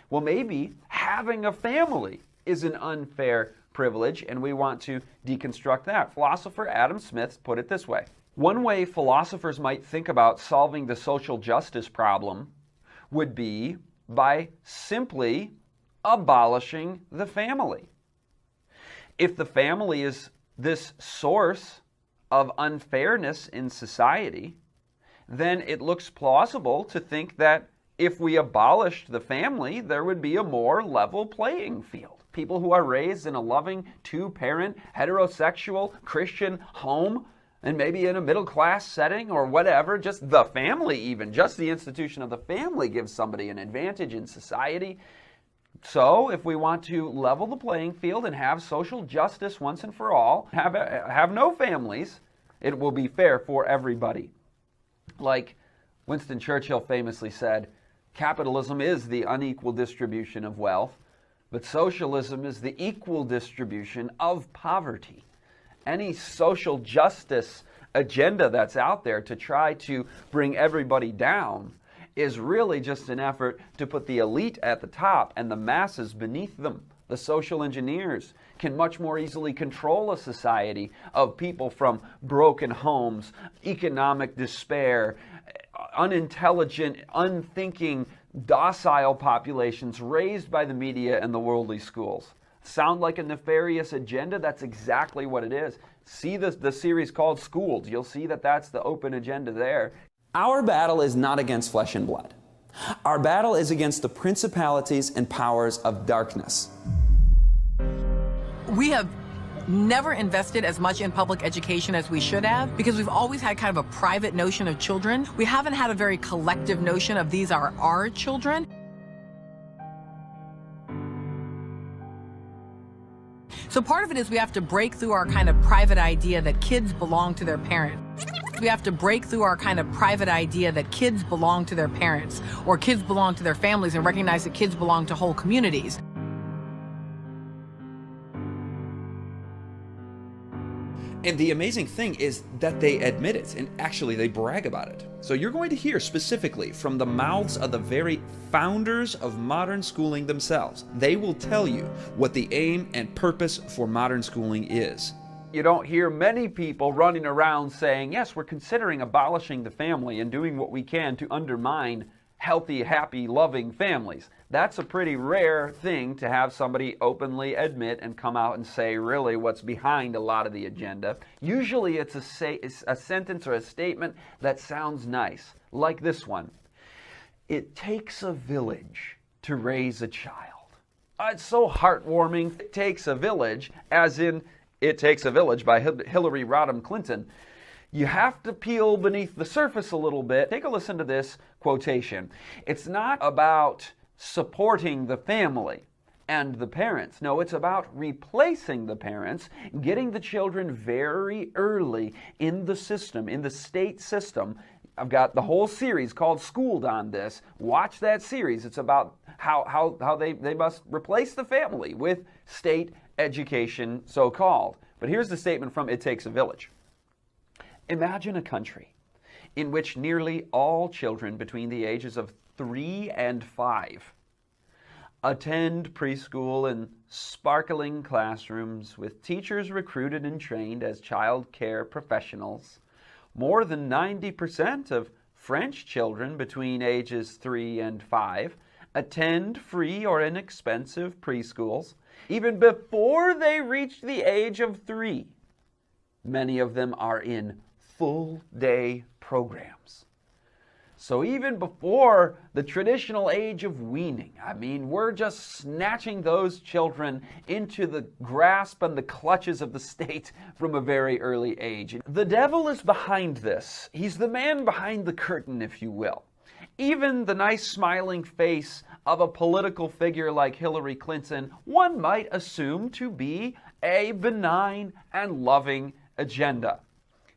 Well, maybe having a family is an unfair privilege, and we want to deconstruct that. Philosopher Adam Smith put it this way. One way philosophers might think about solving the social justice problem would be by simply abolishing the family. If the family is this source of unfairness in society, then it looks plausible to think that if we abolished the family, there would be a more level playing field. People who are raised in a loving, two-parent, heterosexual, Christian home, and maybe in a middle-class setting or whatever, just the family even, just the institution of the family gives somebody an advantage in society. So if we want to level the playing field and have social justice once and for all, have no families, it will be fair for everybody. Like Winston Churchill famously said, capitalism is the unequal distribution of wealth, but socialism is the equal distribution of poverty. Any social justice agenda that's out there to try to bring everybody down is really just an effort to put the elite at the top and the masses beneath them. The social engineers can much more easily control a society of people from broken homes, economic despair, unintelligent, unthinking, docile populations raised by the media and the worldly schools. Sound like a nefarious agenda? That's exactly what it is. See the series called Schooled. You'll see that that's the open agenda there. Our battle is not against flesh and blood. Our battle is against the principalities and powers of darkness. We have never invested as much in public education as we should have because we've always had kind of a private notion of children. We haven't had a very collective notion of these are our children. So part of it is we have to break through our kind of private idea that kids belong to their parents. We have to break through our kind of private idea that kids belong to their parents or kids belong to their families and recognize that kids belong to whole communities. And the amazing thing is that they admit it, and actually they brag about it. So you're going to hear specifically from the mouths of the very founders of modern schooling themselves. They will tell you what the aim and purpose for modern schooling is. You don't hear many people running around saying, yes, we're considering abolishing the family and doing what we can to undermine healthy, happy, loving families. That's a pretty rare thing to have somebody openly admit and come out and say really what's behind a lot of the agenda. Usually it's a sentence or a statement that sounds nice, like this one. It takes a village to raise a child. It's so heartwarming. It takes a village, as in It Takes a Village by Hillary Rodham Clinton. You have to peel beneath the surface a little bit. Take a listen to this quotation. It's not about supporting the family and the parents. No, it's about replacing the parents, getting the children very early in the system, in the state system. I've got the whole series called Schooled on this. Watch that series. It's about how they must replace the family with state education, so-called. But here's the statement from It Takes a Village. Imagine a country in which nearly all children between the ages of 3 and 5 attend preschool in sparkling classrooms with teachers recruited and trained as child care professionals. More than 90% of French children between ages 3 and 5 attend free or inexpensive preschools even before they reach the age of 3. Many of them are in full-day programs. So even before the traditional age of weaning, I mean, we're just snatching those children into the grasp and the clutches of the state from a very early age. The devil is behind this. He's the man behind the curtain, if you will. Even the nice smiling face of a political figure like Hillary Clinton, one might assume to be a benign and loving agenda.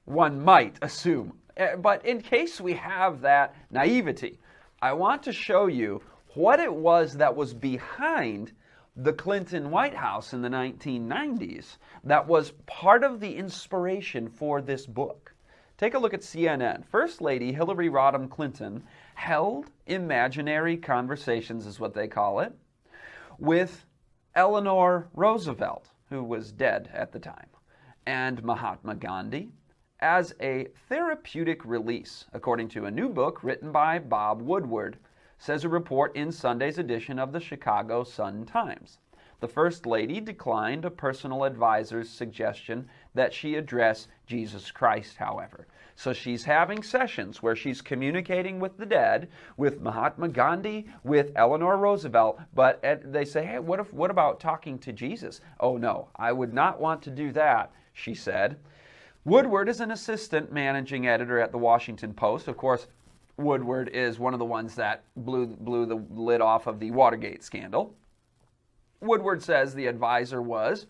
One might assume. But in case we have that naivety, I want to show you what it was that was behind the Clinton White House in the 1990s that was part of the inspiration for this book. Take a look at CNN. First Lady Hillary Rodham Clinton held imaginary conversations, is what they call it, with Eleanor Roosevelt, who was dead at the time, and Mahatma Gandhi, as a therapeutic release, according to a new book written by Bob Woodward, says a report in Sunday's edition of the Chicago Sun-Times. The First Lady declined a personal advisor's suggestion that she address Jesus Christ, however. So she's having sessions where she's communicating with the dead, with Mahatma Gandhi, with Eleanor Roosevelt, but they say, hey, what about talking to Jesus? Oh no, I would not want to do that, she said. Woodward is an assistant managing editor at the Washington Post. Of course, Woodward is one of the ones that blew the lid off of the Watergate scandal. Woodward says the advisor was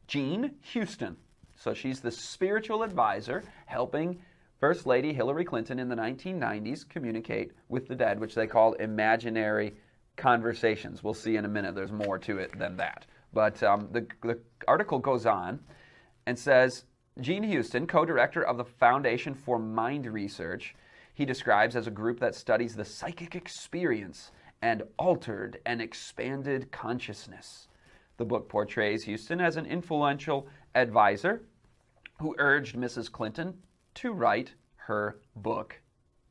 Jean Houston. So she's the spiritual advisor helping First Lady Hillary Clinton in the 1990s communicate with the dead, which they called imaginary conversations. We'll see in a minute. There's more to it than that. But the article goes on and says, Jean Houston, co-director of the Foundation for Mind Research, he describes as a group that studies the psychic experience and altered and expanded consciousness. The book portrays Houston as an influential advisor who urged Mrs. Clinton to write her book,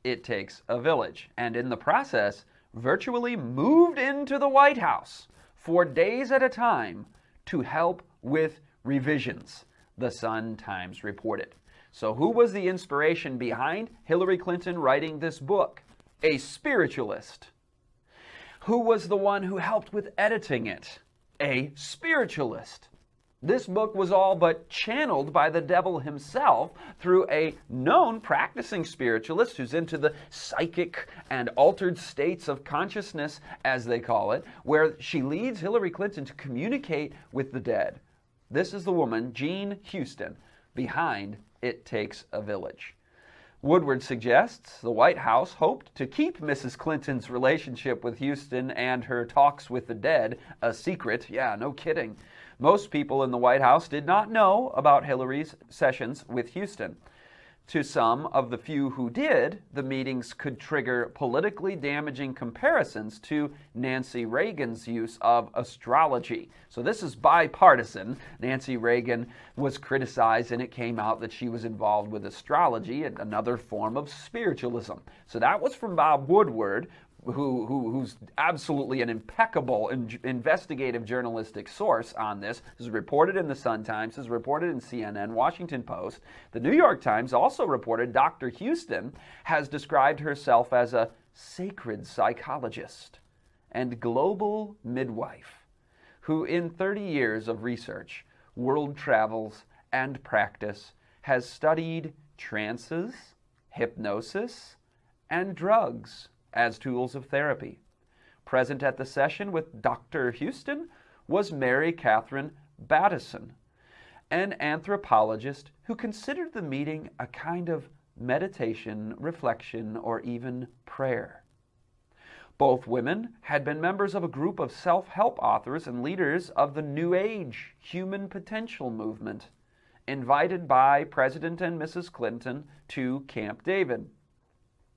It Takes a Village, and in the process virtually moved into the White House for days at a time to help with revisions, the Sun-Times reported. So who was the inspiration behind Hillary Clinton writing this book? A spiritualist. Who was the one who helped with editing it? A spiritualist. This book was all but channeled by the devil himself through a known practicing spiritualist who's into the psychic and altered states of consciousness, as they call it, where she leads Hillary Clinton to communicate with the dead. This is the woman, Jean Houston, behind It Takes a Village. Woodward suggests the White House hoped to keep Mrs. Clinton's relationship with Houston and her talks with the dead a secret. Yeah, no kidding. Most people in the White House did not know about Hillary's sessions with Houston. To some of the few who did, the meetings could trigger politically damaging comparisons to Nancy Reagan's use of astrology. So this is bipartisan. Nancy Reagan was criticized, and it came out that she was involved with astrology, another form of spiritualism. So that was from Bob Woodward, who's absolutely an impeccable investigative journalistic source on this. This is reported in the Sun-Times, this is reported in CNN, Washington Post. The New York Times also reported Dr. Houston has described herself as a sacred psychologist and global midwife who in 30 years of research, world travels, and practice has studied trances, hypnosis, and drugs as tools of therapy. Present at the session with Dr. Houston was Mary Catherine Battison, an anthropologist who considered the meeting a kind of meditation, reflection, or even prayer. Both women had been members of a group of self-help authors and leaders of the New Age human potential movement, invited by President and Mrs. Clinton to Camp David.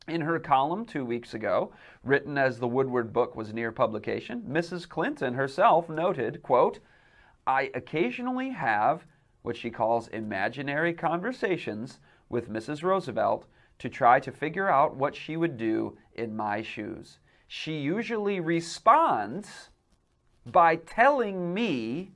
In her column 2 weeks ago, written as the Woodward book was near publication, Mrs. Clinton herself noted, quote, I occasionally have what she calls imaginary conversations with Mrs. Roosevelt to try to figure out what she would do in my shoes. She usually responds by telling me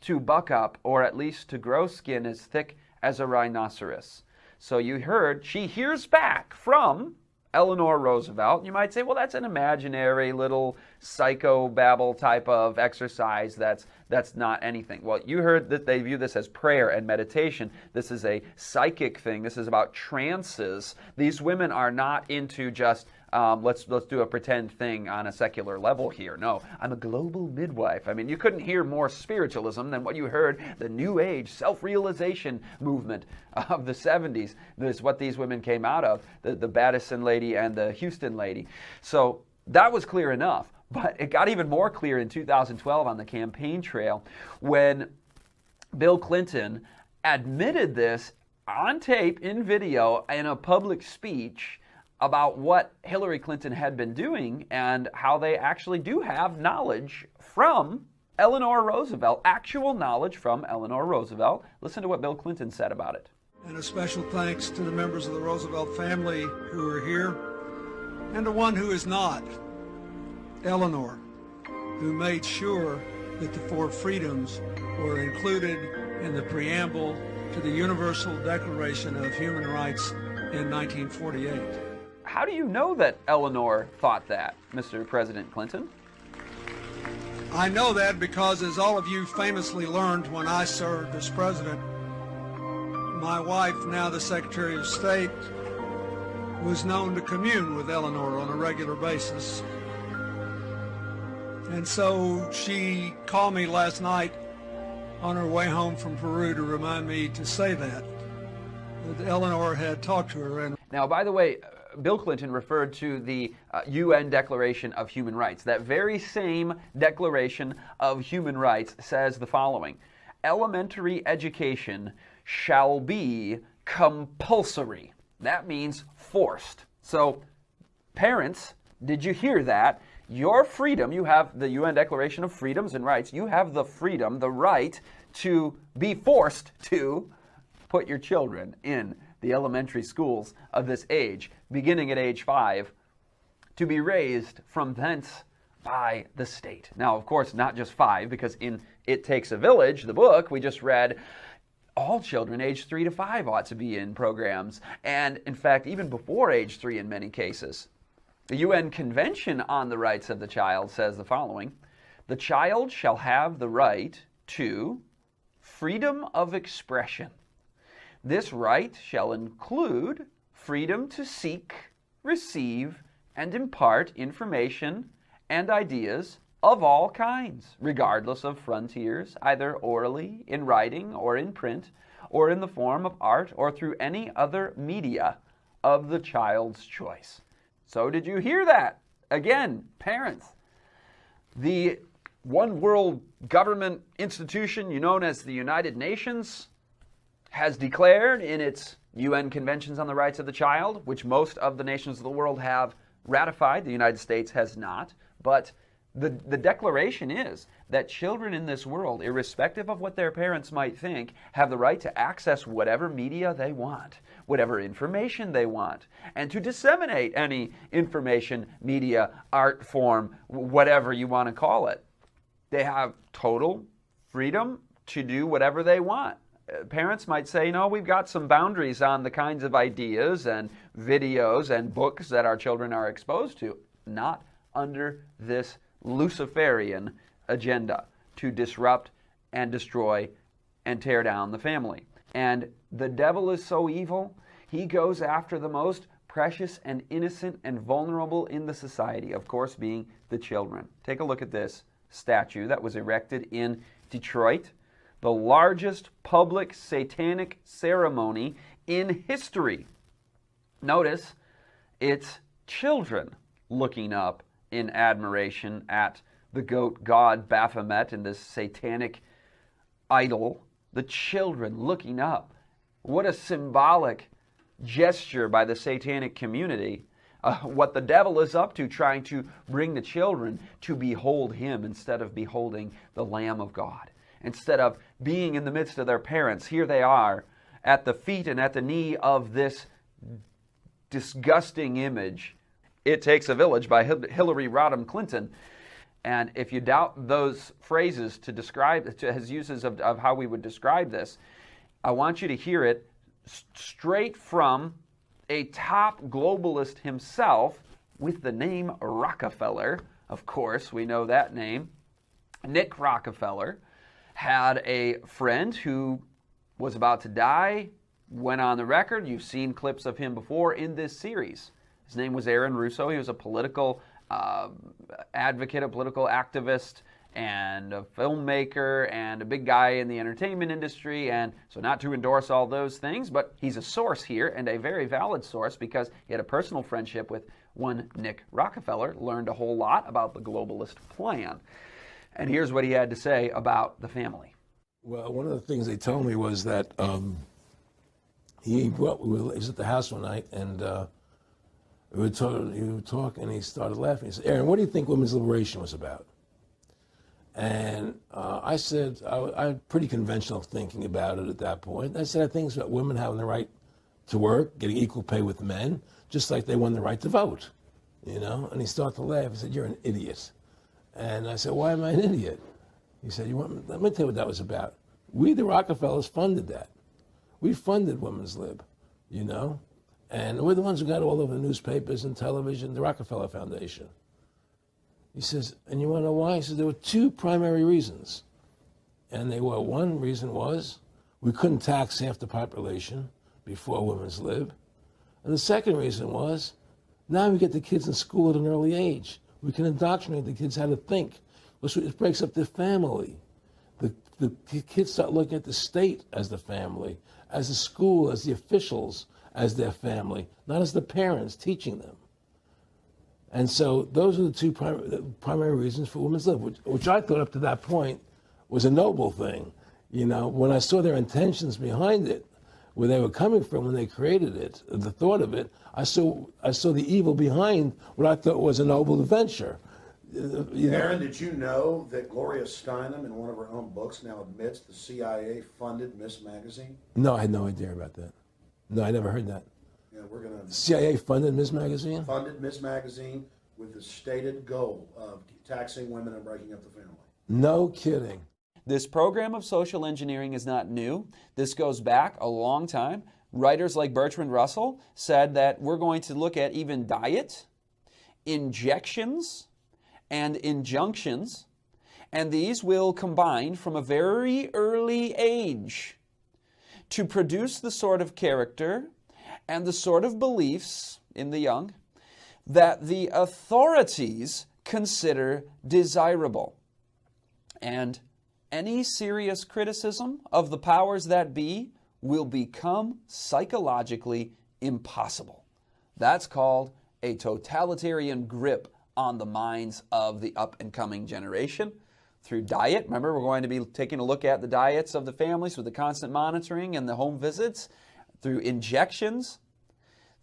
to buck up, or at least to grow skin as thick as a rhinoceros. So you heard, she hears back from Eleanor Roosevelt. You might say, well, that's an imaginary little psychobabble type of exercise. That's not anything. Well, you heard that they view this as prayer and meditation. This is a psychic thing. This is about trances. These women are not into just let's do a pretend thing on a secular level here. No, I'm a global midwife. I mean, you couldn't hear more spiritualism than what you heard, the New Age self-realization movement of the 70s. This is what these women came out of, the Battison lady and the Houston lady. So that was clear enough, but it got even more clear in 2012 on the campaign trail when Bill Clinton admitted this on tape, in video, in a public speech about what Hillary Clinton had been doing and how they actually do have knowledge from Eleanor Roosevelt, actual knowledge from Eleanor Roosevelt. Listen to what Bill Clinton said about it. And a special thanks to the members of the Roosevelt family who are here, and to one who is not, Eleanor, who made sure that the four freedoms were included in the preamble to the Universal Declaration of Human Rights in 1948. How do you know that Eleanor thought that, Mr. President Clinton? I know that because, as all of you famously learned when I served as president, my wife, now the Secretary of State, was known to commune with Eleanor on a regular basis. And so she called me last night on her way home from Peru to remind me to say that Eleanor had talked to her. And now, by the way, Bill Clinton referred to the UN Declaration of Human Rights. That very same Declaration of Human Rights says the following: elementary education shall be compulsory. That means forced. So, parents, did you hear that? Your freedom, you have the UN Declaration of Freedoms and Rights, you have the freedom, the right to be forced to put your children in the elementary schools of this age, beginning at age 5, to be raised from thence by the state. Now, of course, not just 5, because in It Takes a Village, the book we just read, all children age 3 to 5 ought to be in programs, and in fact, even before age 3 in many cases. The UN Convention on the Rights of the Child says the following: the child shall have the right to freedom of expression. This right shall include freedom to seek, receive, and impart information and ideas of all kinds, regardless of frontiers, either orally, in writing, or in print, or in the form of art, or through any other media of the child's choice. So did you hear that? Again, parents, the one world government institution known as the United Nations has declared in its UN Conventions on the Rights of the Child, which most of the nations of the world have ratified. The United States has not, but the declaration is that children in this world, irrespective of what their parents might think, have the right to access whatever media they want, whatever information they want, and to disseminate any information, media, art form, whatever you want to call it. They have total freedom to do whatever they want. Parents might say, no, we've got some boundaries on the kinds of ideas and videos and books that our children are exposed to. Not under this Luciferian agenda to disrupt and destroy and tear down the family. And the devil is so evil, he goes after the most precious and innocent and vulnerable in the society, of course being the children. Take a look at this statue that was erected in Detroit, the largest public satanic ceremony in history. Notice, it's children looking up in admiration at the goat god Baphomet and this satanic idol. The children looking up. What a symbolic gesture by the satanic community. What the devil is up to, trying to bring the children to behold him instead of beholding the Lamb of God. Instead of being in the midst of their parents, here they are at the feet and at the knee of this disgusting image. It Takes a Village by Hillary Rodham Clinton. And if you doubt those phrases to describe, to his uses of how we would describe this, I want you to hear it straight from a top globalist himself with the name Rockefeller. Of course, we know that name. Nick Rockefeller had a friend who was about to die, went on the record. You've seen clips of him before in this series. His name was Aaron Russo. He was a political advocate, a political activist, and a filmmaker, and a big guy in the entertainment industry. And so not to endorse all those things, but he's a source here, and a very valid source, because he had a personal friendship with one Nick Rockefeller, learned a whole lot about the globalist plan. And here's what he had to say about the family. Well, one of the things they told me was that he was at the house one night, and We were talking, and he started laughing. He said, Aaron, what do you think women's liberation was about? And I said, I had pretty conventional thinking about it at that point. I said, I think it's about women having the right to work, getting equal pay with men, just like they won the right to vote, you know? And he started to laugh. He said, you're an idiot. And I said, why am I an idiot? He said, let me tell you what that was about. We, the Rockefellers, funded that. We funded women's lib, you know? And we're the ones who got all over the newspapers and television, the Rockefeller Foundation. He says, and you want to know why? He says, there were two primary reasons. And they were, one reason was we couldn't tax half the population before women's lib. And the second reason was, now we get the kids in school at an early age. We can indoctrinate the kids how to think. It breaks up the family. The kids start looking at the state as the family, as the school, as the officials, as their family, not as the parents teaching them. And so those are the two primary reasons for women's lib, which I thought up to that point was a noble thing. You know, when I saw their intentions behind it, where they were coming from when they created it, the thought of it, I saw the evil behind what I thought was a noble venture. Aaron, did you know that Gloria Steinem, in one of her own books, now admits the CIA funded Miss Magazine? No, I had no idea about that. No, I never heard that. Yeah, we're going to... CIA funded Miss Magazine? Funded Miss Magazine with the stated goal of taxing women and breaking up the family. No kidding. This program of social engineering is not new. This goes back a long time. Writers like Bertrand Russell said that we're going to look at even diet, injections, and injunctions, and these will combine from a very early age to produce the sort of character and the sort of beliefs in the young that the authorities consider desirable. And any serious criticism of the powers that be will become psychologically impossible. That's called a totalitarian grip on the minds of the up-and-coming generation. Through diet, remember we're going to be taking a look at the diets of the families with the constant monitoring and the home visits. Through injections,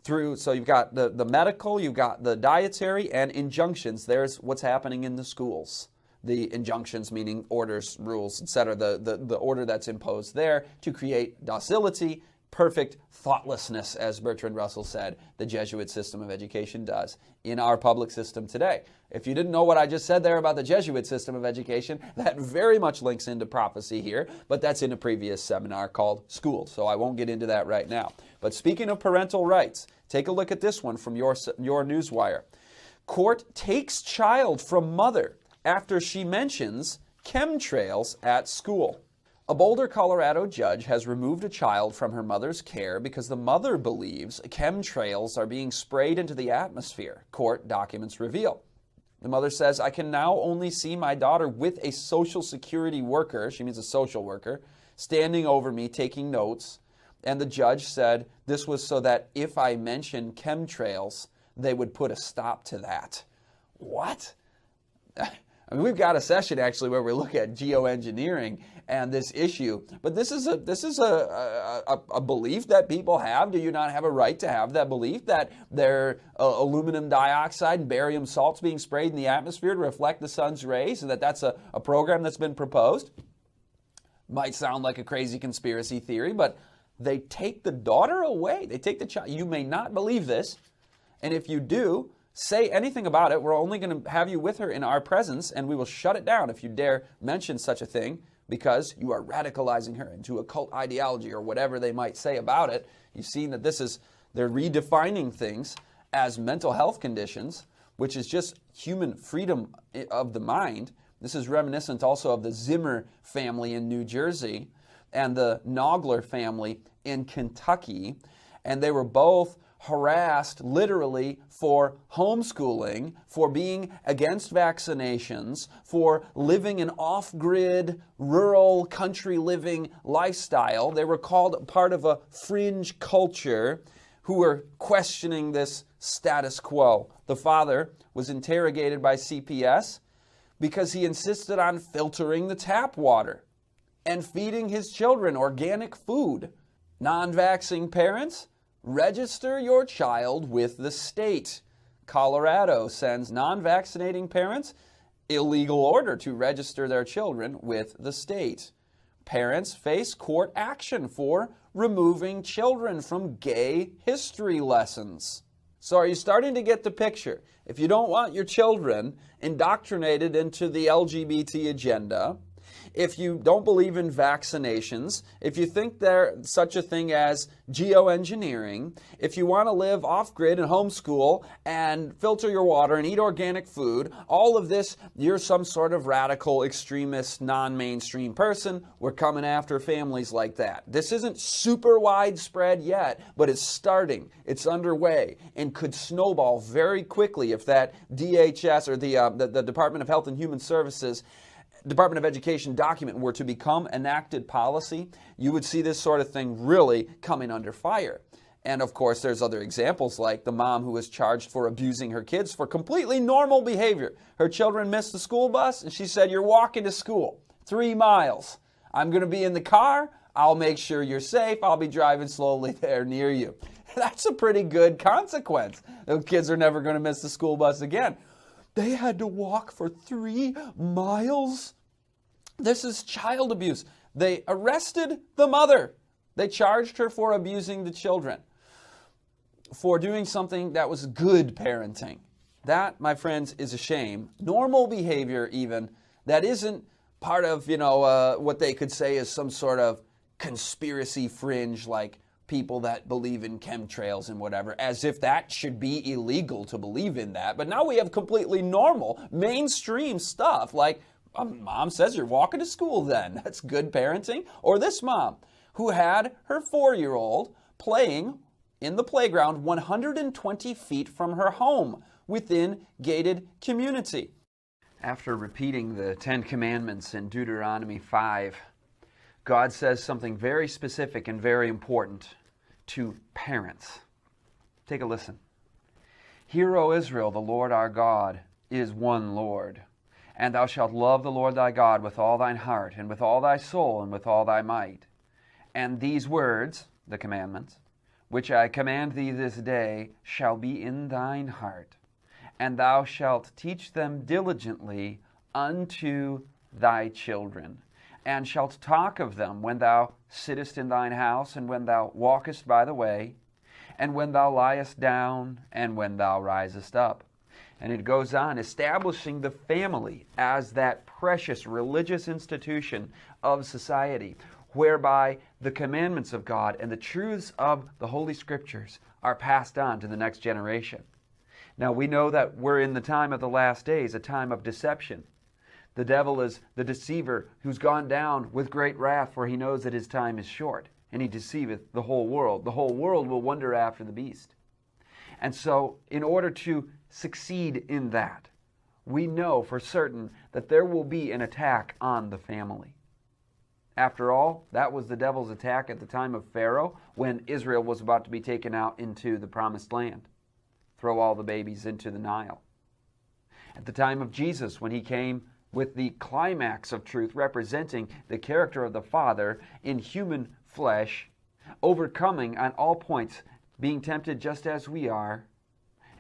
so you've got the medical, you've got the dietary, and injunctions. There's what's happening in the schools. The injunctions meaning orders, rules, etc. The order that's imposed there to create docility, perfect thoughtlessness, as Bertrand Russell said, the Jesuit system of education does in our public system today. If you didn't know what I just said there about the Jesuit system of education, that very much links into prophecy here, but that's in a previous seminar called School, so I won't get into that right now. But speaking of parental rights, take a look at this one from your newswire. Court takes child from mother after she mentions chemtrails at school. A Boulder, Colorado judge has removed a child from her mother's care because the mother believes chemtrails are being sprayed into the atmosphere, court documents reveal. The mother says, I can now only see my daughter with a Social Security worker, she means a social worker, standing over me taking notes. And the judge said this was so that if I mentioned chemtrails, they would put a stop to that. What? I mean, we've got a session actually where we look at geoengineering and this issue, but this is a belief that people have. Do you not have a right to have that belief that their aluminum dioxide and barium salts being sprayed in the atmosphere to reflect the sun's rays, and that's a program that's been proposed? Might sound like a crazy conspiracy theory, but they take the daughter away. They take the child. You may not believe this, and if you do, say anything about it. We're only going to have you with her in our presence, and we will shut it down if you dare mention such a thing, because you are radicalizing her into a cult ideology or whatever they might say about it. You've seen that they're redefining things as mental health conditions, which is just human freedom of the mind. This is reminiscent also of the Zimmer family in New Jersey and the Nogler family in Kentucky, and they were both harassed literally for homeschooling, for being against vaccinations, for living an off-grid, rural, country living lifestyle. They were called part of a fringe culture who were questioning this status quo. The father was interrogated by CPS because he insisted on filtering the tap water and feeding his children organic food. Non-vaxxing parents Register your child with the state. Colorado sends non-vaccinating parents illegal order to register their children with the state. Parents face court action for removing children from gay history lessons. So are you starting to get the picture? If you don't want your children indoctrinated into the LGBT agenda, if you don't believe in vaccinations, if you think there's such a thing as geoengineering, if you want to live off-grid and homeschool and filter your water and eat organic food, all of this, you're some sort of radical, extremist, non-mainstream person. We're coming after families like that. This isn't super widespread yet, but it's starting. It's underway and could snowball very quickly if that DHS or the Department of Health and Human Services Department of Education document were to become enacted policy. You would see this sort of thing really coming under fire. And of course, there's other examples like the mom who was charged for abusing her kids for completely normal behavior. Her children missed the school bus and she said, "You're walking to school 3 miles. I'm going to be in the car. I'll make sure you're safe. I'll be driving slowly there near you." That's a pretty good consequence. The kids are never going to miss the school bus again. They had to walk for 3 miles? This is child abuse. They arrested the mother. They charged her for abusing the children, for doing something that was good parenting. That, my friends, is a shame. Normal behavior even, that isn't part of, what they could say is some sort of conspiracy fringe like people that believe in chemtrails and whatever, as if that should be illegal to believe in that. But now we have completely normal, mainstream stuff like, mom says you're walking to school then. That's good parenting. Or this mom who had her 4-year-old playing in the playground 120 feet from her home within gated community. After repeating the 10 Commandments in Deuteronomy 5, God says something very specific and very important to parents. Take a listen. "Hear, O Israel, the Lord our God is one Lord. And thou shalt love the Lord thy God with all thine heart, and with all thy soul, and with all thy might. And these words," the commandments, "which I command thee this day, shall be in thine heart. And thou shalt teach them diligently unto thy children, and shalt talk of them when thou sittest in thine house, and when thou walkest by the way, and when thou liest down, and when thou risest up." And it goes on, establishing the family as that precious religious institution of society, whereby the commandments of God and the truths of the Holy Scriptures are passed on to the next generation. Now we know that we're in the time of the last days, a time of deception. The devil is the deceiver who's gone down with great wrath, for he knows that his time is short, and he deceiveth the whole world. The whole world will wonder after the beast. And so, in order to succeed in that, we know for certain that there will be an attack on the family. After all, that was the devil's attack at the time of Pharaoh when Israel was about to be taken out into the promised land. Throw all the babies into the Nile. At the time of Jesus, when he came with the climax of truth representing the character of the Father in human flesh, overcoming on all points, being tempted just as we are,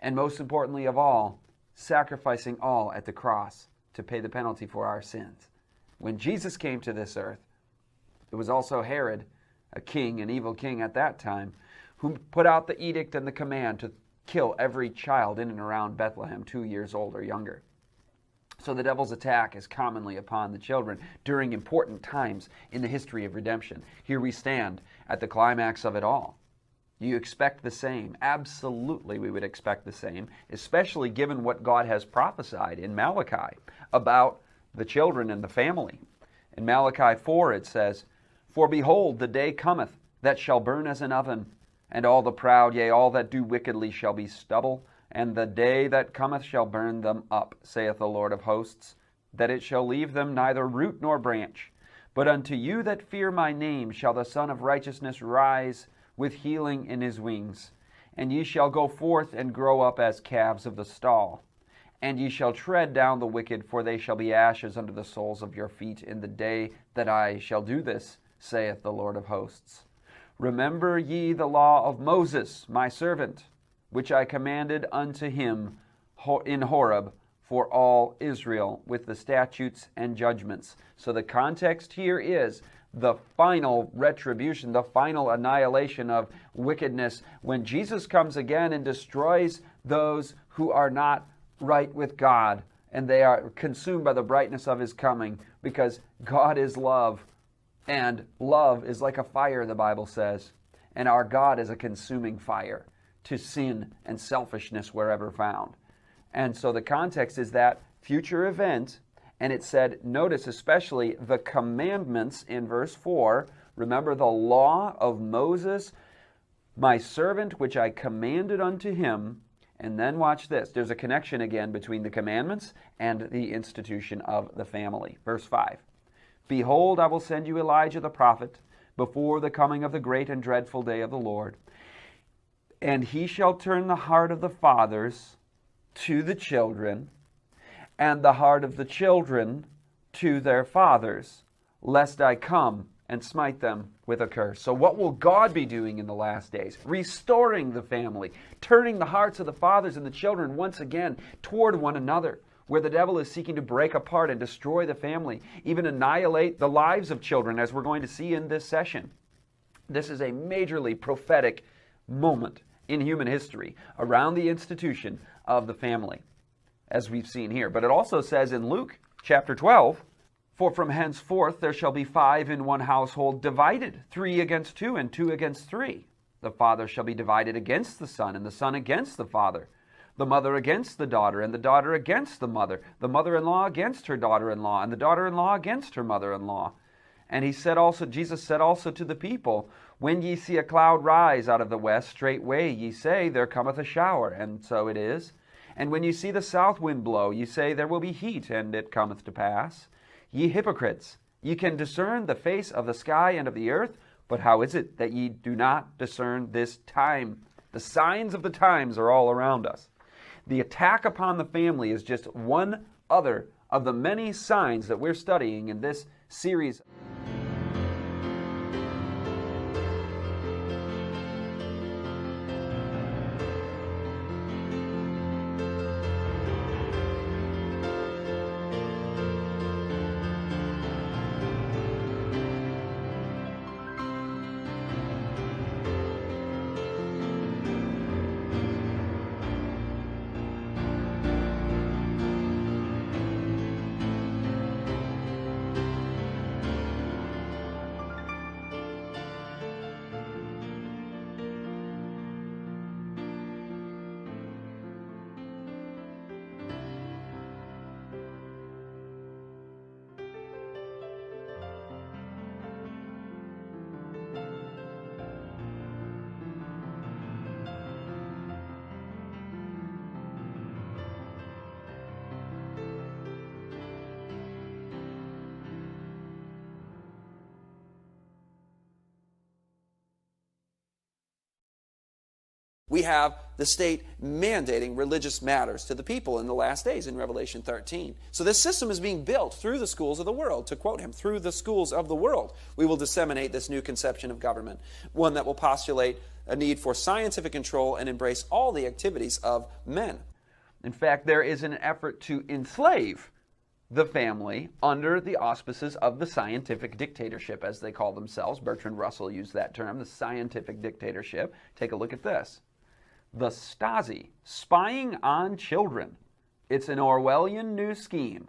and most importantly of all, sacrificing all at the cross to pay the penalty for our sins. When Jesus came to this earth, it was also Herod, a king, an evil king at that time, who put out the edict and the command to kill every child in and around Bethlehem 2 years old or younger. So the devil's attack is commonly upon the children during important times in the history of redemption. Here we stand at the climax of it all. Do you expect the same? Absolutely, we would expect the same, especially given what God has prophesied in Malachi about the children and the family. In Malachi 4 it says, "For behold, the day cometh that shall burn as an oven, and all the proud, yea, all that do wickedly shall be stubble, and the day that cometh shall burn them up, saith the Lord of hosts, that it shall leave them neither root nor branch. But unto you that fear my name shall the Son of Righteousness rise with healing in his wings. And ye shall go forth and grow up as calves of the stall. And ye shall tread down the wicked, for they shall be ashes under the soles of your feet in the day that I shall do this, saith the Lord of hosts. Remember ye the law of Moses, my servant, which I commanded unto him in Horeb for all Israel, with the statutes and judgments. So the context here is the final retribution, the final annihilation of wickedness, when Jesus comes again and destroys those who are not right with God, and they are consumed by the brightness of his coming, because God is love, and love is like a fire, the Bible says, and our God is a consuming fire to sin and selfishness wherever found. And so the context is that future event, and it said, notice especially the commandments in verse 4. Remember the law of Moses, my servant, which I commanded unto him. And then watch this. There's a connection again between the commandments and the institution of the family. Verse 5. Behold, I will send you Elijah the prophet before the coming of the great and dreadful day of the Lord. And he shall turn the heart of the fathers to the children, and the heart of the children to their fathers, lest I come and smite them with a curse. So what will God be doing in the last days? Restoring the family, turning the hearts of the fathers and the children once again toward one another, where the devil is seeking to break apart and destroy the family, even annihilate the lives of children, as we're going to see in this session. This is a majorly prophetic moment in human history around the institution of the family, as we've seen here. But it also says in Luke chapter 12, for from henceforth there shall be 5 in one household divided, 3 against 2 and 2 against 3. The father shall be divided against the son, and the son against the father, the mother against the daughter, and the daughter against the mother-in-law against her daughter-in-law, and the daughter-in-law against her mother-in-law. And he said also, Jesus said also to the people, when ye see a cloud rise out of the west, straightway ye say, there cometh a shower, and so it is. And when ye see the south wind blow, ye say, there will be heat, and it cometh to pass. Ye hypocrites, ye can discern the face of the sky and of the earth, but how is it that ye do not discern this time? The signs of the times are all around us. The attack upon the family is just one other of the many signs that we're studying in this series. We have the state mandating religious matters to the people in the last days in Revelation 13. So this system is being built through the schools of the world. To quote him, through the schools of the world, we will disseminate this new conception of government, one that will postulate a need for scientific control and embrace all the activities of men. In fact, there is an effort to enslave the family under the auspices of the scientific dictatorship, as they call themselves. Bertrand Russell used that term, the scientific dictatorship. Take a look at this. The Stasi, spying on children. It's an Orwellian new scheme.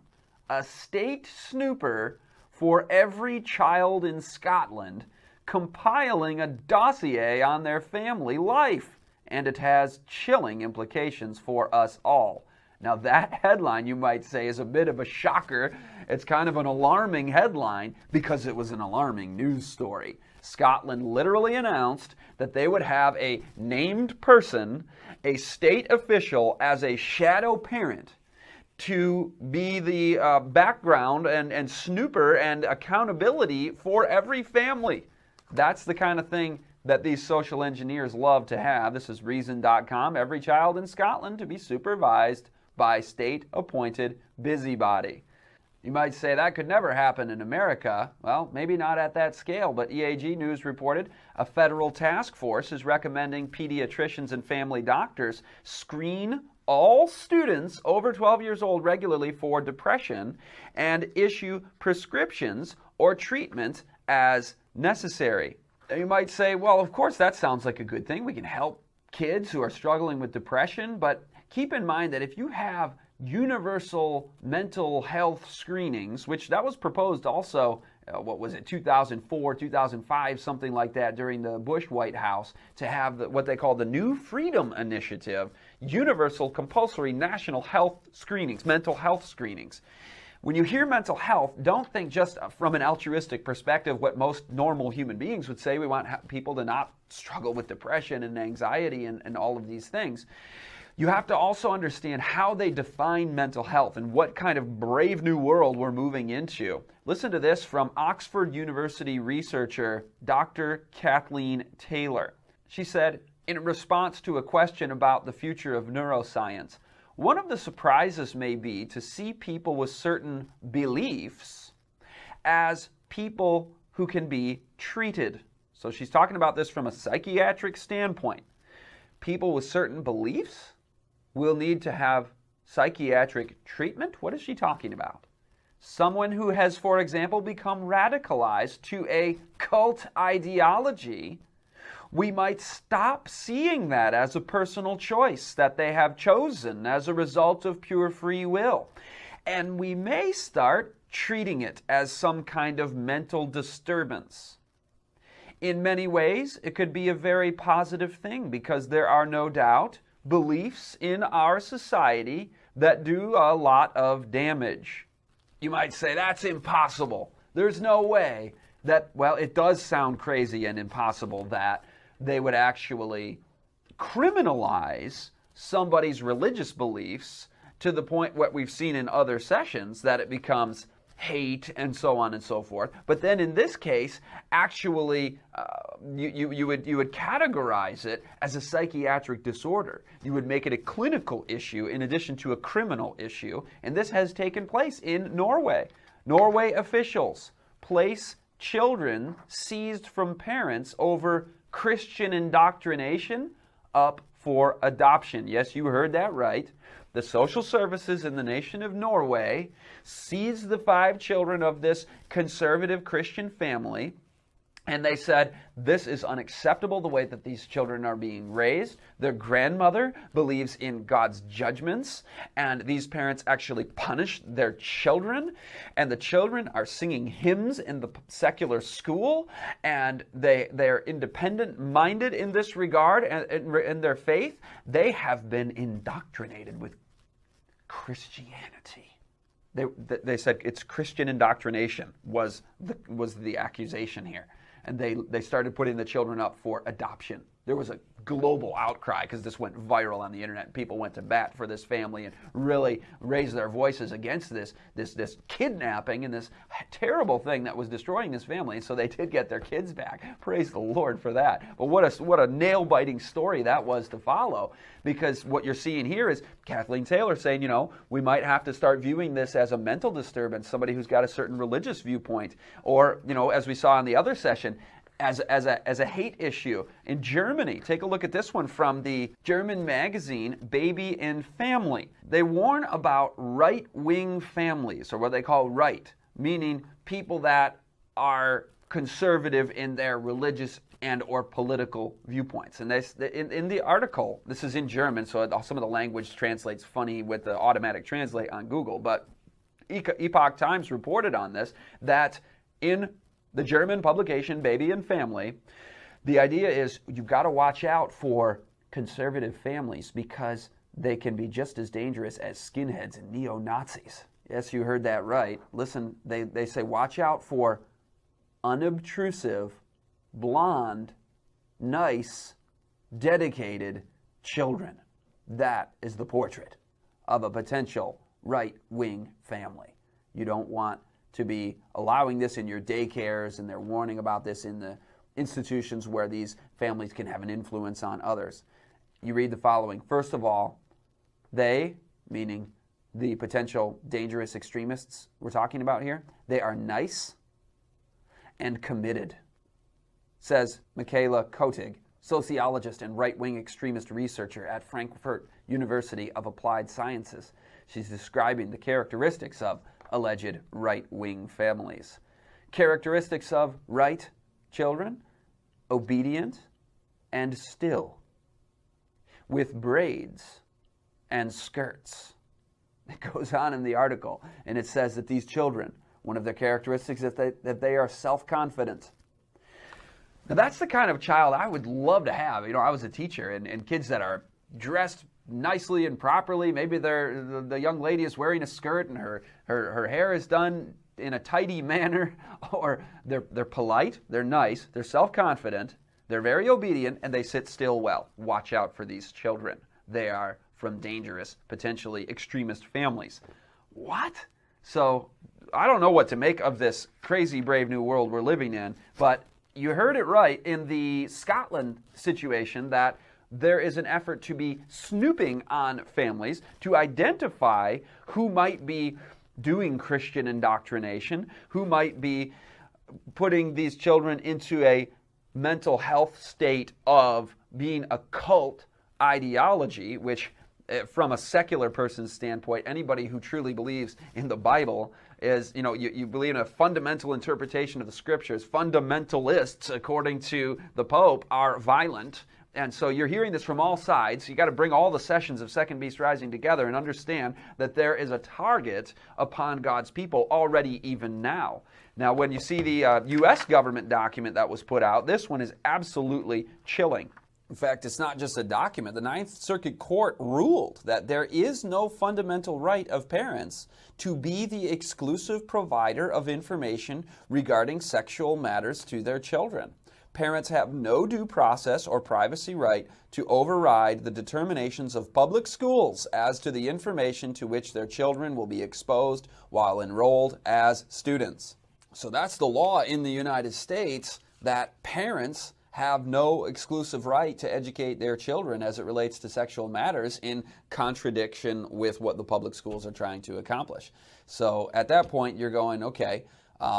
A state snooper for every child in Scotland, compiling a dossier on their family life. And it has chilling implications for us all. Now that headline, you might say, is a bit of a shocker. It's kind of an alarming headline because it was an alarming news story. Scotland literally announced that they would have a named person, a state official, as a shadow parent to be the background and snooper and accountability for every family. That's the kind of thing that these social engineers love to have. This is Reason.com. Every child in Scotland to be supervised by state-appointed busybody. You might say that could never happen in America. Well, maybe not at that scale, but EAG News reported a federal task force is recommending pediatricians and family doctors screen all students over 12 years old regularly for depression and issue prescriptions or treatment as necessary. You might say, well, of course that sounds like a good thing. We can help kids who are struggling with depression, but keep in mind that if you have universal mental health screenings, which that was proposed also, 2004, 2005, something like that, during the Bush White House, to have what they call the New Freedom Initiative, universal compulsory national health screenings, mental health screenings. When you hear mental health, don't think just from an altruistic perspective what most normal human beings would say. We want people to not struggle with depression and anxiety and all of these things. You have to also understand how they define mental health and what kind of brave new world we're moving into. Listen to this from Oxford University researcher Dr. Kathleen Taylor. She said, in response to a question about the future of neuroscience, one of the surprises may be to see people with certain beliefs as people who can be treated. So she's talking about this from a psychiatric standpoint. People with certain beliefs will need to have psychiatric treatment? What is she talking about? Someone who has, for example, become radicalized to a cult ideology, we might stop seeing that as a personal choice that they have chosen as a result of pure free will. And we may start treating it as some kind of mental disturbance. In many ways, it could be a very positive thing because there are no doubt beliefs in our society that do a lot of damage. You might say, that's impossible. There's no way that, well, it does sound crazy and impossible that they would actually criminalize somebody's religious beliefs to the point what we've seen in other sessions that it becomes hate and so on and so forth. But then in this case, actually, you would categorize it as a psychiatric disorder. You would make it a clinical issue in addition to a criminal issue. And this has taken place in Norway. Norway officials place children seized from parents over Christian indoctrination up for adoption. Yes, you heard that right. The social services in the nation of Norway seized the 5 children of this conservative Christian family, and they said, this is unacceptable, the way that these children are being raised. Their grandmother believes in God's judgments, and these parents actually punished their children, and the children are singing hymns in the secular school, and they're independent-minded in this regard and in their faith. They have been indoctrinated with Christianity. They said it's Christian indoctrination was the accusation here. And they started putting the children up for adoption. There was a global outcry because this went viral on the internet. People went to bat for this family and really raised their voices against this kidnapping and this terrible thing that was destroying this family. And so they did get their kids back. Praise the Lord for that. But what a nail-biting story that was to follow, because what you're seeing here is Kathleen Taylor saying, we might have to start viewing this as a mental disturbance, somebody who's got a certain religious viewpoint, or, as we saw in the other session, as a hate issue. In Germany, take a look at this one from the German magazine Baby and Family. They warn about right-wing families, or what they call right, meaning people that are conservative in their religious and or political viewpoints. And in the article, this is in German, so some of the language translates funny with the automatic translate on Google, but Epoch Times reported on this, that in the German publication, Baby and Family, the idea is you've got to watch out for conservative families because they can be just as dangerous as skinheads and neo-Nazis. Yes, you heard that right. Listen, they say watch out for unobtrusive, blonde, nice, dedicated children. That is the portrait of a potential right-wing family. You don't want to be allowing this in your daycares, and they're warning about this in the institutions where these families can have an influence on others. You read the following. First of all, they, meaning the potential dangerous extremists we're talking about here. They are nice and committed, says Michaela Kotig, sociologist and right-wing extremist researcher at Frankfurt University of Applied Sciences. She's describing the characteristics of alleged right-wing families. Characteristics of right children: obedient and still, with braids and skirts. It goes on in the article, and it says that these children, one of their characteristics is that they are self-confident. Now, that's the kind of child I would love to have. You know, I was a teacher, and kids that are dressed nicely and properly. Maybe the young lady is wearing a skirt and her hair is done in a tidy manner, or they're polite, they're nice, they're self-confident, they're very obedient, and they sit still well. Watch out for these children. They are from dangerous, potentially extremist families. What? So I don't know what to make of this crazy brave new world we're living in, but you heard it right in the Scotland situation that there is an effort to be snooping on families to identify who might be doing Christian indoctrination, who might be putting these children into a mental health state of being a cult ideology, which from a secular person's standpoint, anybody who truly believes in the Bible is, you know, you believe in a fundamental interpretation of the scriptures. Fundamentalists, according to the Pope, are violent. And so you're hearing this from all sides. You got to bring all the sessions of Second Beast Rising together and understand that there is a target upon God's people already even now. Now, when you see the U.S. government document that was put out, this one is absolutely chilling. In fact, it's not just a document. The Ninth Circuit Court ruled that there is no fundamental right of parents to be the exclusive provider of information regarding sexual matters to their children. Parents have no due process or privacy right to override the determinations of public schools as to the information to which their children will be exposed while enrolled as students. So that's the law in the United States, that parents have no exclusive right to educate their children as it relates to sexual matters, in contradiction with what the public schools are trying to accomplish. So at that point, you're going, okay,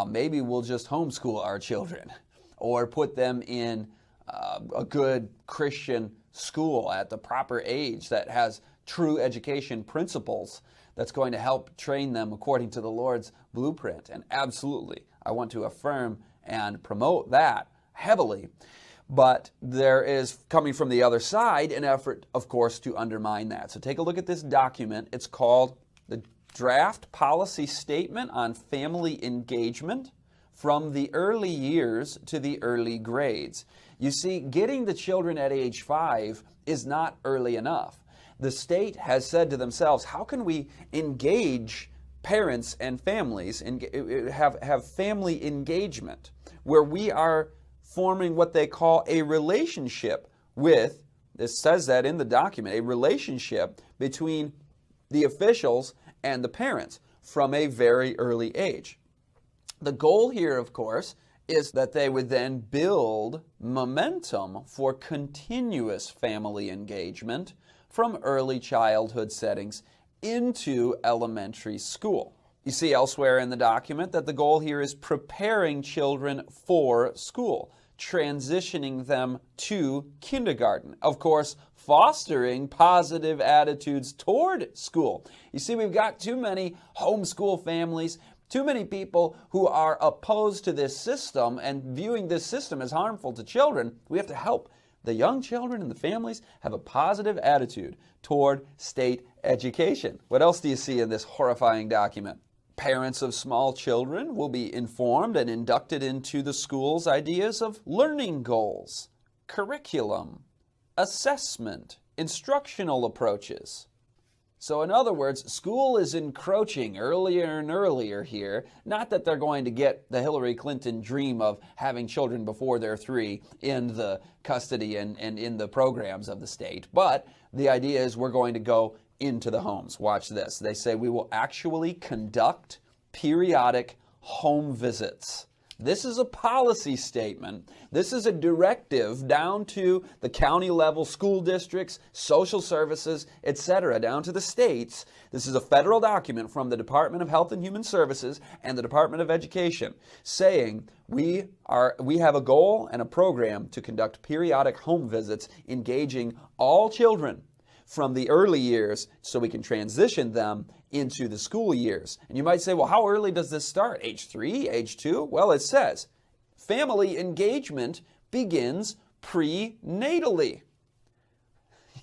maybe we'll just homeschool our children or put them in a good Christian school at the proper age that has true education principles that's going to help train them according to the Lord's blueprint. And absolutely, I want to affirm and promote that heavily. But there is, coming from the other side, an effort, of course, to undermine that. So take a look at this document. It's called the Draft Policy Statement on Family Engagement from the Early Years to the Early Grades. You see, getting the children at age 5 is not early enough. The state has said to themselves, how can we engage parents and families and have family engagement where we are forming what they call a relationship with, this says that in the document, a relationship between the officials and the parents from a very early age. The goal here, of course, is that they would then build momentum for continuous family engagement from early childhood settings into elementary school. You see elsewhere in the document that the goal here is preparing children for school, transitioning them to kindergarten. Of course, fostering positive attitudes toward school. You see, we've got too many homeschool families, too many people who are opposed to this system and viewing this system as harmful to children. We have to help the young children and the families have a positive attitude toward state education. What else do you see in this horrifying document? Parents of small children will be informed and inducted into the school's ideas of learning goals, curriculum, assessment, instructional approaches. So in other words, school is encroaching earlier and earlier here. Not that they're going to get the Hillary Clinton dream of having children before they're 3 in the custody and in the programs of the state, but the idea is we're going to go into the homes. Watch this. They say we will actually conduct periodic home visits. This is a policy statement. This is a directive down to the county level, school districts, social services, etc., down to the states. This is a federal document from the Department of Health and Human Services and the Department of Education saying we have a goal and a program to conduct periodic home visits engaging all children from the early years so we can transition them into the school years. And you might say, well, how early does this start? Age 3, age 2? Well, it says family engagement begins prenatally.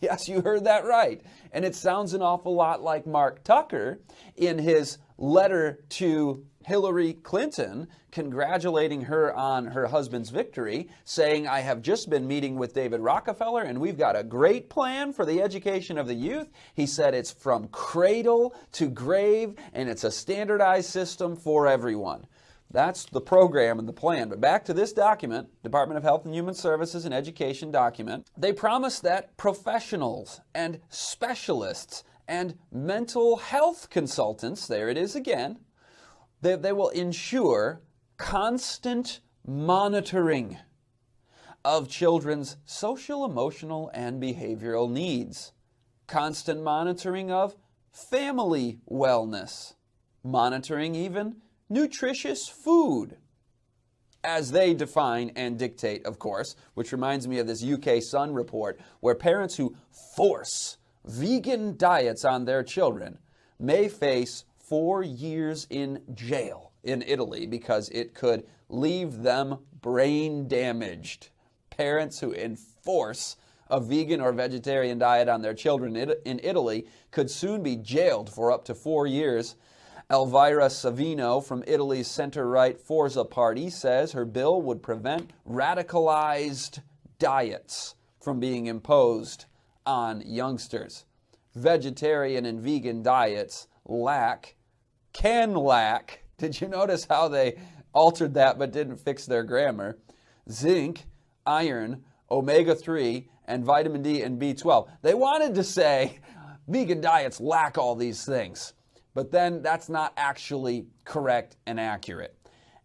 Yes, you heard that right. And it sounds an awful lot like Mark Tucker in his letter to Hillary Clinton, congratulating her on her husband's victory, saying, I have just been meeting with David Rockefeller and we've got a great plan for the education of the youth. He said it's from cradle to grave and it's a standardized system for everyone. That's the program and the plan. But back to this document, Department of Health and Human Services and Education document, they promise that professionals and specialists and mental health consultants, there it is again, they will ensure constant monitoring of children's social, emotional, and behavioral needs. Constant monitoring of family wellness. Monitoring even nutritious food, as they define and dictate, of course, which reminds me of this UK Sun report, where parents who force vegan diets on their children may face 4 years in jail in Italy because it could leave them brain damaged. Parents who enforce a vegan or vegetarian diet on their children in Italy could soon be jailed for up to 4 years. Elvira Savino from Italy's center-right Forza Party says her bill would prevent radicalized diets from being imposed on youngsters. Vegetarian and vegan diets can lack, did you notice how they altered that but didn't fix their grammar? Zinc, iron, omega-3, and vitamin D and B12. They wanted to say vegan diets lack all these things, but then that's not actually correct and accurate.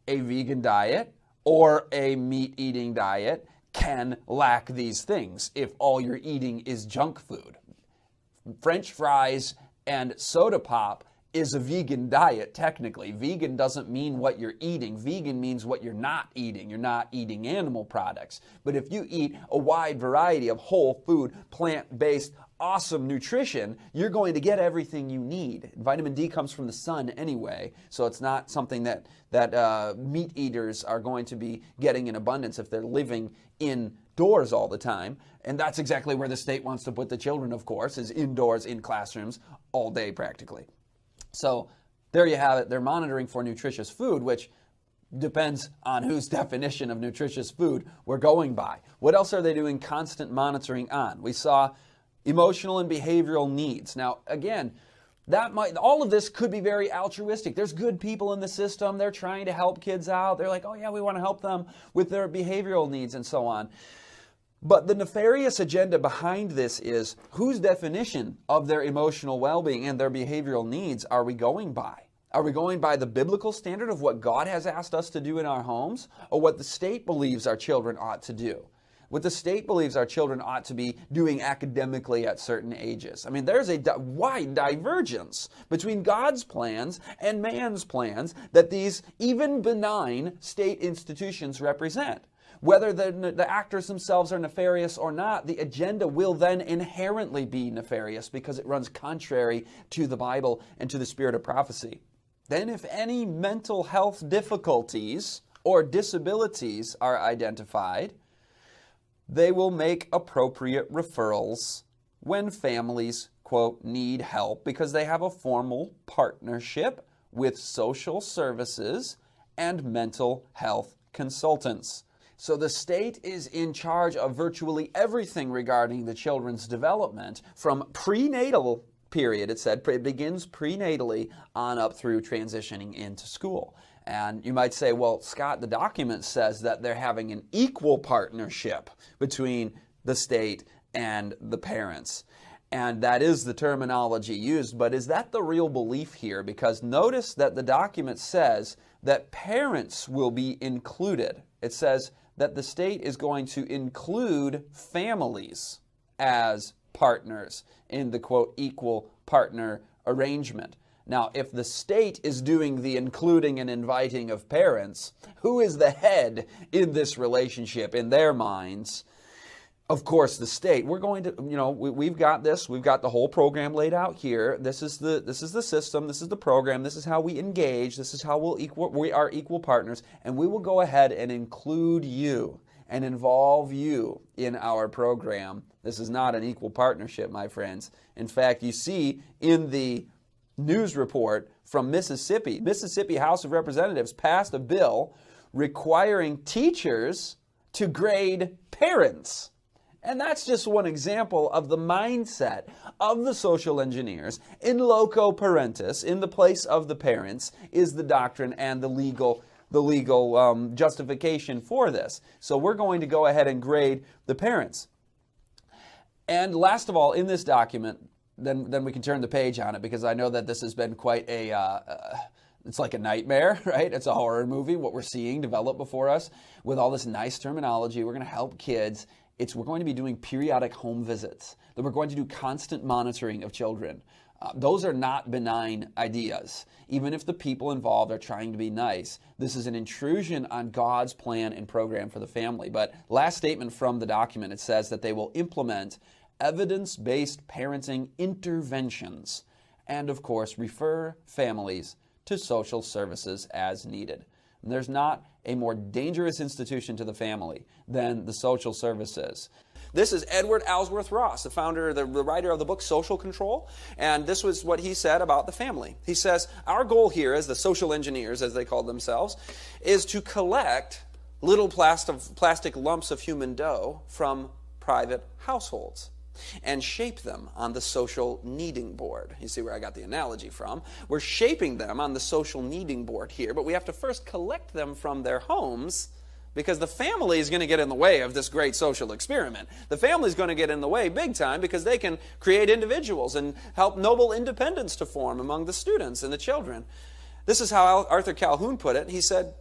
A vegan diet or a meat-eating diet can lack these things if all you're eating is junk food. French fries and soda pop is a vegan diet, technically. Vegan doesn't mean what you're eating. Vegan means what you're not eating. You're not eating animal products. But if you eat a wide variety of whole food, plant-based, awesome nutrition, you're going to get everything you need. Vitamin D comes from the sun anyway, so it's not something that meat eaters are going to be getting in abundance if they're living indoors all the time. And that's exactly where the state wants to put the children, of course, is indoors in classrooms all day practically. So there you have it. They're monitoring for nutritious food, which depends on whose definition of nutritious food we're going by. What else are they doing constant monitoring on? We saw emotional and behavioral needs. Now, again, all of this could be very altruistic. There's good people in the system. They're trying to help kids out. They're like, oh yeah, we want to help them with their behavioral needs and so on. But the nefarious agenda behind this is, whose definition of their emotional well-being and their behavioral needs are we going by? Are we going by the biblical standard of what God has asked us to do in our homes, or what the state believes our children ought to do? What the state believes our children ought to be doing academically at certain ages. I mean, there's a wide divergence between God's plans and man's plans that these even benign state institutions represent. Whether the actors themselves are nefarious or not, the agenda will then inherently be nefarious because it runs contrary to the Bible and to the spirit of prophecy. Then if any mental health difficulties or disabilities are identified, they will make appropriate referrals when families, quote, need help because they have a formal partnership with social services and mental health consultants. So the state is in charge of virtually everything regarding the children's development from prenatal period, it said, it begins prenatally on up through transitioning into school. And you might say, well, Scott, the document says that they're having an equal partnership between the state and the parents. And that is the terminology used, but is that the real belief here? Because notice that the document says that parents will be included. It says that the state is going to include families as partners in the, quote, equal partner arrangement. Now, if the state is doing the including and inviting of parents, who is the head in this relationship in their minds? Of course, the state. We're going to, we've got this. We've got the whole program laid out here. This is the system. This is the program. This is how we engage. This is how we are equal partners, and we will go ahead and include you and involve you in our program. This is not an equal partnership, my friends. In fact, you see in the news report from Mississippi House of Representatives passed a bill requiring teachers to grade parents. And that's just one example of the mindset of the social engineers. In loco parentis, in the place of the parents, is the doctrine and the legal justification for this. So we're going to go ahead and grade the parents. And last of all, in this document, then we can turn the page on it, because I know that this has been quite it's like a nightmare, right? It's a horror movie, what we're seeing develop before us with all this nice terminology. We're going to help kids. We're going to be doing periodic home visits. That we're going to do constant monitoring of children. Those are not benign ideas. Even if the people involved are trying to be nice, this is an intrusion on God's plan and program for the family. But last statement from the document, it says that they will implement evidence-based parenting interventions and, of course, refer families to social services as needed. And there's not a more dangerous institution to the family than the social services. This is Edward Ellsworth Ross, the founder, the writer of the book Social Control, and this was what he said about the family. He says, our goal here as the social engineers, as they call themselves, is to collect little plastic lumps of human dough from private households and shape them on the social kneading board. You see where I got the analogy from. We're shaping them on the social kneading board here, but we have to first collect them from their homes, because the family is going to get in the way of this great social experiment. The family is going to get in the way big time, because they can create individuals and help noble independence to form among the students and the children. This is how Arthur Calhoun put it. He said,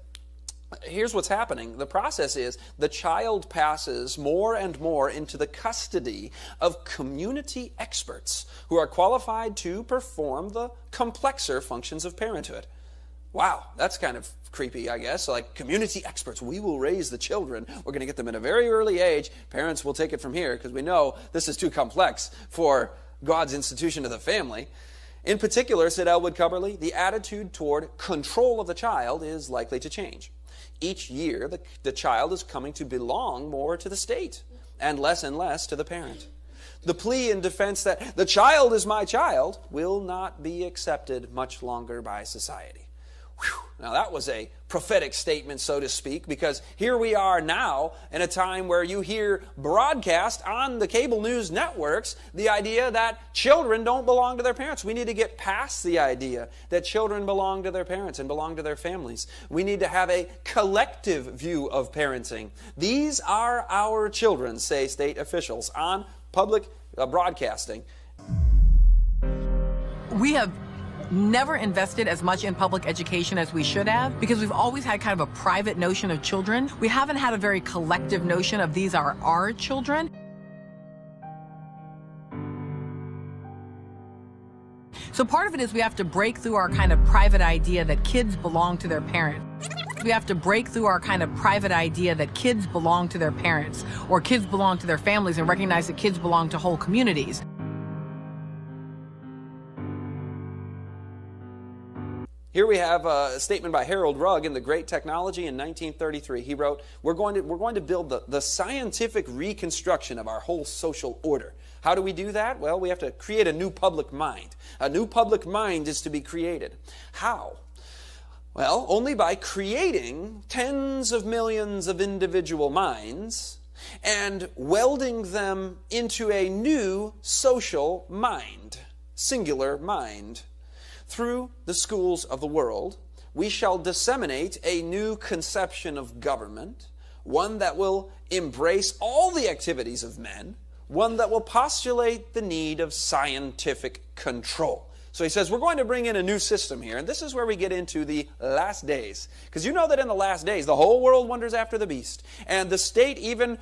here's what's happening. The process is the child passes more and more into the custody of community experts who are qualified to perform the complexer functions of parenthood. Wow, that's kind of creepy, I guess. Like, community experts, we will raise the children. We're going to get them at a very early age. Parents will take it from here, because we know this is too complex for God's institution of the family. In particular, said Elwood Cubberley, the attitude toward control of the child is likely to change. Each year, the child is coming to belong more to the state and less to the parent. The plea in defense that the child is my child will not be accepted much longer by society. Whew. Now that was a prophetic statement, so to speak, because here we are now in a time where you hear broadcast on the cable news networks the idea that children don't belong to their parents. We need to get past the idea that children belong to their parents and belong to their families. We need to have a collective view of parenting. These are our children, say state officials on public broadcasting. We have never invested as much in public education as we should have, because we've always had kind of a private notion of children. We haven't had a very collective notion of these are our children. So part of it is we have to break through our kind of private idea that kids belong to their parents. We have to break through our kind of private idea that kids belong to their parents or kids belong to their families, and recognize that kids belong to whole communities. Here we have a statement by Harold Rugg in The Great Technology in 1933. He wrote, we're going to build the scientific reconstruction of our whole social order. How do we do that? Well, we have to create a new public mind. A new public mind is to be created. How? Well, only by creating tens of millions of individual minds and welding them into a new social mind, singular mind. Through the schools of the world, we shall disseminate a new conception of government, one that will embrace all the activities of men, one that will postulate the need of scientific control. So he says, we're going to bring in a new system here, and this is where we get into the last days. Because you know that in the last days, the whole world wanders after the beast, and the state even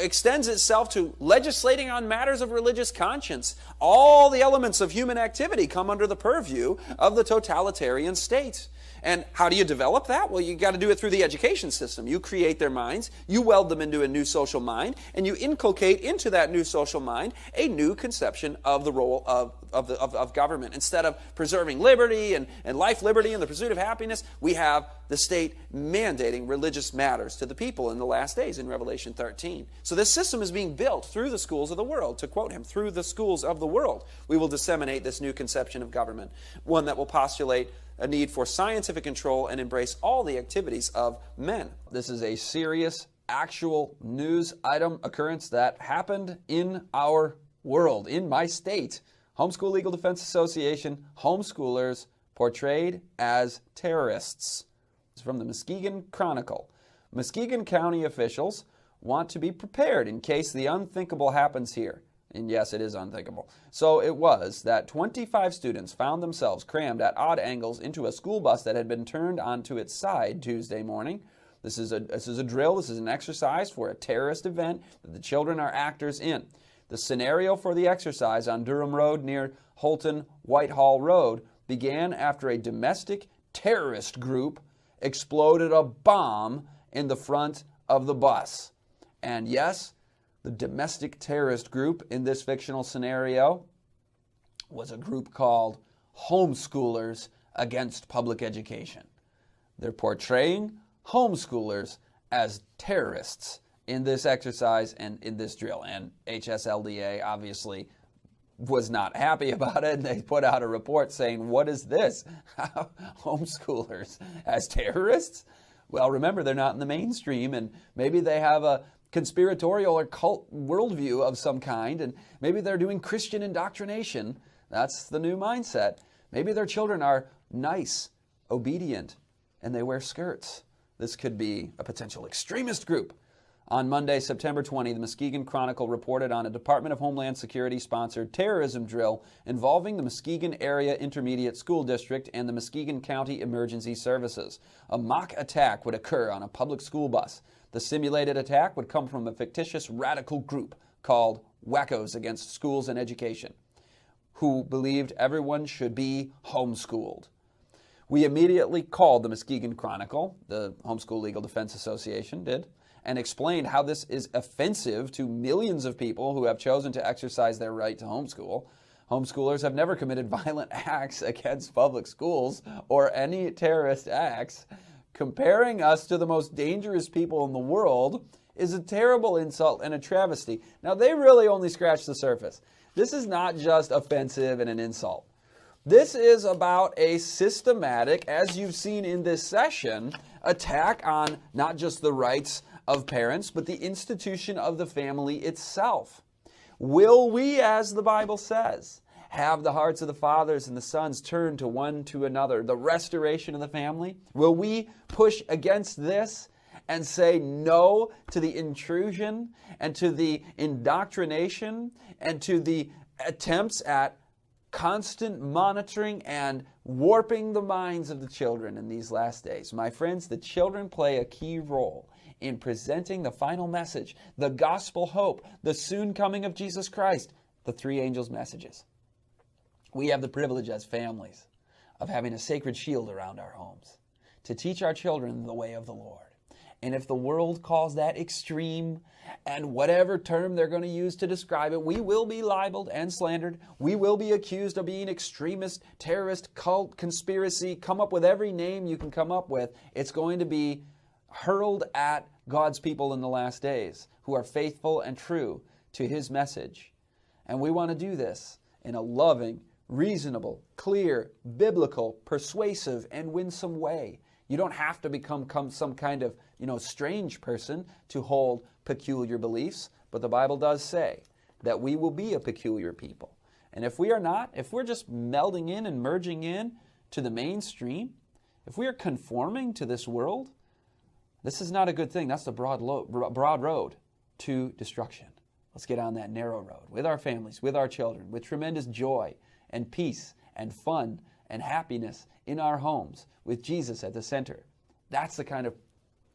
extends itself to legislating on matters of religious conscience. All the elements of human activity come under the purview of the totalitarian state. And how do you develop that? Well, you got to do it through the education system. You create their minds, you weld them into a new social mind, and you inculcate into that new social mind a new conception of the role of government. Instead of preserving liberty and life, liberty, and the pursuit of happiness, we have the state mandating religious matters to the people in the last days in Revelation 13. So this system is being built through the schools of the world. To quote him, through the schools of the world, we will disseminate this new conception of government, one that will postulate a need for scientific control and embrace all the activities of men. This is a serious, actual news item occurrence that happened in our world, in my state. Homeschool Legal Defense Association, homeschoolers portrayed as terrorists. It's from the Muskegon Chronicle. Muskegon County officials want to be prepared in case the unthinkable happens here. And yes, it is unthinkable. So it was that 25 students found themselves crammed at odd angles into a school bus that had been turned onto its side Tuesday morning. This is a drill. This is an exercise for a terrorist event that the children are actors in. The scenario for the exercise on Durham Road near Holton Whitehall Road began after a domestic terrorist group exploded a bomb in the front of the bus. And yes, the domestic terrorist group in this fictional scenario was a group called Homeschoolers Against Public Education. They're portraying homeschoolers as terrorists in this exercise and in this drill. And HSLDA obviously was not happy about it. They put out a report saying, what is this? Homeschoolers as terrorists? Well, remember, they're not in the mainstream, and maybe they have a conspiratorial or cult worldview of some kind, and maybe they're doing Christian indoctrination. That's the new mindset. Maybe their children are nice, obedient, and they wear skirts. This could be a potential extremist group. On Monday, September 20, the Muskegon Chronicle reported on a Department of Homeland Security-sponsored terrorism drill involving the Muskegon Area Intermediate School District and the Muskegon County Emergency Services. A mock attack would occur on a public school bus. The simulated attack would come from a fictitious radical group called Wackos Against Schools and Education, who believed everyone should be homeschooled. We immediately called the Muskegon Chronicle, the Homeschool Legal Defense Association did, and explained how this is offensive to millions of people who have chosen to exercise their right to homeschool. Homeschoolers have never committed violent acts against public schools or any terrorist acts. Comparing us to the most dangerous people in the world is a terrible insult and a travesty. Now, they really only scratched the surface. This is not just offensive and an insult. This is about a systematic, as you've seen in this session, attack on not just the rights of parents, but the institution of the family itself. Will we, as the Bible says, have the hearts of the fathers and the sons turned to one to another, the restoration of the family? Will we push against this and say no to the intrusion and to the indoctrination and to the attempts at constant monitoring and warping the minds of the children in these last days? My friends, the children play a key role in presenting the final message, the gospel hope, the soon coming of Jesus Christ, the three angels' messages. We have the privilege as families of having a sacred shield around our homes to teach our children the way of the Lord. And if the world calls that extreme, and whatever term they're going to use to describe it, we will be libeled and slandered. We will be accused of being extremist, terrorist, cult, conspiracy. Come up with every name you can come up with. It's going to be hurled at God's people in the last days who are faithful and true to His message. And we want to do this in a loving, reasonable, clear, biblical, persuasive, and winsome way. You don't have to become some kind of, strange person to hold peculiar beliefs, but the Bible does say that we will be a peculiar people. And if we are not, if we're just melding in and merging in to the mainstream, if we are conforming to this world, this is not a good thing. That's the broad road to destruction. Let's get on that narrow road with our families, with our children, with tremendous joy and peace and fun and happiness in our homes, with Jesus at the center. That's the kind of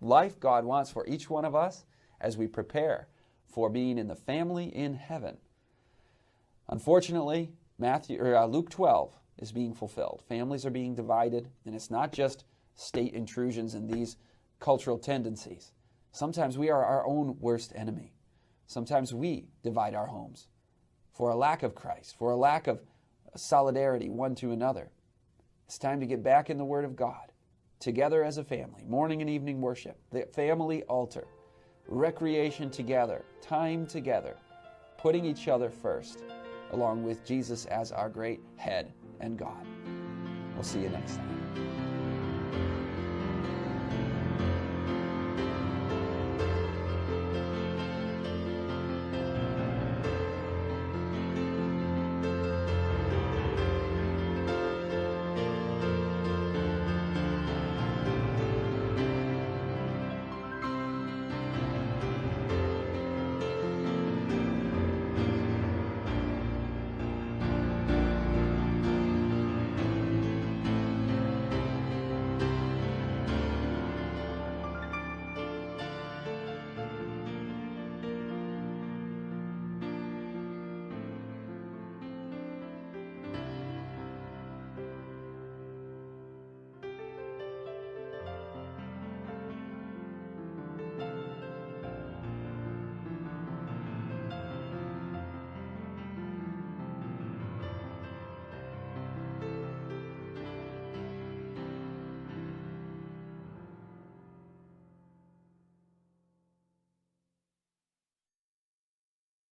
life God wants for each one of us as we prepare for being in the family in heaven. Unfortunately, Luke 12 is being fulfilled. Families are being divided, and it's not just state intrusions and these cultural tendencies. Sometimes we are our own worst enemy. Sometimes we divide our homes for a lack of Christ, for a lack of solidarity one to another. It's time to get back in the Word of God, together as a family, morning and evening worship, the family altar, recreation together, time together, putting each other first, along with Jesus as our great head and God. We'll see you next time.